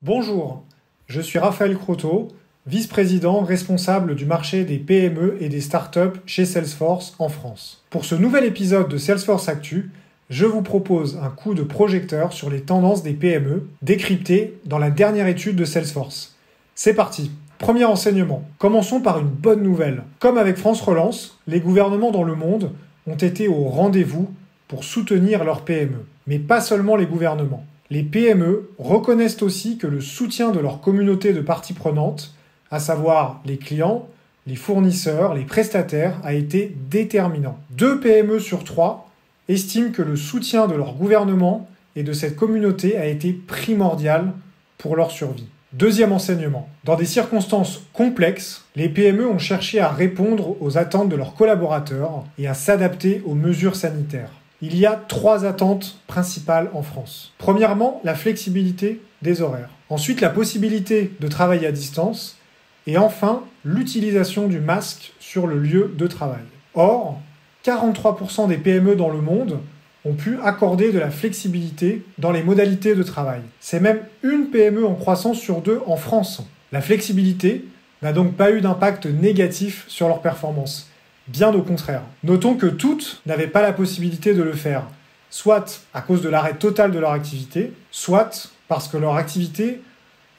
Bonjour, je suis Raphaël Croteau, vice-président responsable du marché des PME et des startups chez Salesforce en France. Pour ce nouvel épisode de Salesforce Actu, je vous propose un coup de projecteur sur les tendances des PME décryptées dans la dernière étude de Salesforce. C'est parti! Premier enseignement. Commençons par une bonne nouvelle. Comme avec France Relance, les gouvernements dans le monde ont été au rendez-vous pour soutenir leurs PME. Mais pas seulement les gouvernements. Les PME reconnaissent aussi que le soutien de leur communauté de parties prenantes, à savoir les clients, les fournisseurs, les prestataires, a été déterminant. 2 PME sur 3 estiment que le soutien de leur gouvernement et de cette communauté a été primordial pour leur survie. Deuxième enseignement. Dans des circonstances complexes, les PME ont cherché à répondre aux attentes de leurs collaborateurs et à s'adapter aux mesures sanitaires. Il y a 3 attentes principales en France. Premièrement, la flexibilité des horaires. Ensuite, la possibilité de travailler à distance. Et enfin, l'utilisation du masque sur le lieu de travail. Or, 43% des PME dans le monde ont pu accorder de la flexibilité dans les modalités de travail. C'est même une PME en croissance sur 2 en France. La flexibilité n'a donc pas eu d'impact négatif sur leur performance. Bien au contraire. Notons que toutes n'avaient pas la possibilité de le faire, soit à cause de l'arrêt total de leur activité, soit parce que leur activité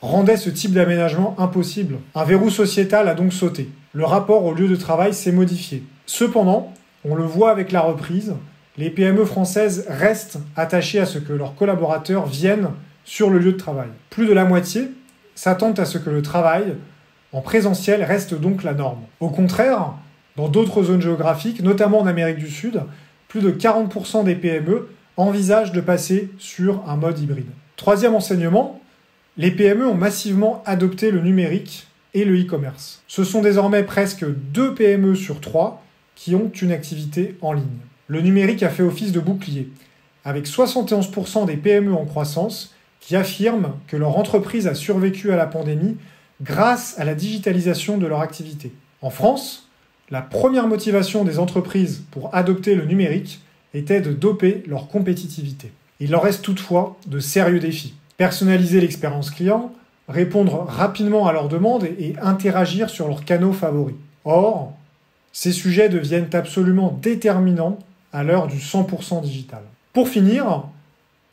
rendait ce type d'aménagement impossible. Un verrou sociétal a donc sauté. Le rapport au lieu de travail s'est modifié. Cependant, on le voit avec la reprise, les PME françaises restent attachées à ce que leurs collaborateurs viennent sur le lieu de travail. Plus de la moitié s'attendent à ce que le travail en présentiel reste donc la norme. Au contraire, dans d'autres zones géographiques, notamment en Amérique du Sud, plus de 40% des PME envisagent de passer sur un mode hybride. Troisième enseignement, les PME ont massivement adopté le numérique et le e-commerce. Ce sont désormais presque 2 PME sur 3 qui ont une activité en ligne. Le numérique a fait office de bouclier, avec 71% des PME en croissance qui affirment que leur entreprise a survécu à la pandémie grâce à la digitalisation de leur activité. En France, la première motivation des entreprises pour adopter le numérique était de doper leur compétitivité. Il leur reste toutefois de sérieux défis. Personnaliser l'expérience client, répondre rapidement à leurs demandes et interagir sur leurs canaux favoris. Or, ces sujets deviennent absolument déterminants à l'heure du 100% digital. Pour finir,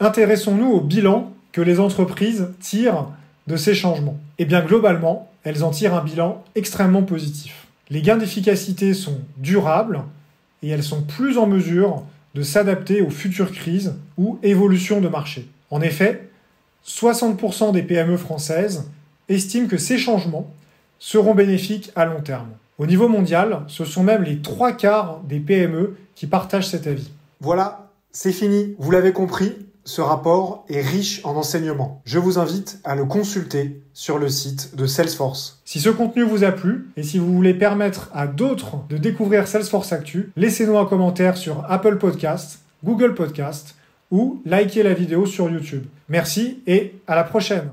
intéressons-nous au bilan que les entreprises tirent de ces changements. Eh bien, globalement, elles en tirent un bilan extrêmement positif. Les gains d'efficacité sont durables et elles sont plus en mesure de s'adapter aux futures crises ou évolutions de marché. En effet, 60% des PME françaises estiment que ces changements seront bénéfiques à long terme. Au niveau mondial, ce sont même les 3/4 des PME qui partagent cet avis. Voilà, c'est fini, vous l'avez compris, ce rapport est riche en enseignements. Je vous invite à le consulter sur le site de Salesforce. Si ce contenu vous a plu et si vous voulez permettre à d'autres de découvrir Salesforce Actu, laissez-nous un commentaire sur Apple Podcast, Google Podcast ou likez la vidéo sur YouTube. Merci et à la prochaine.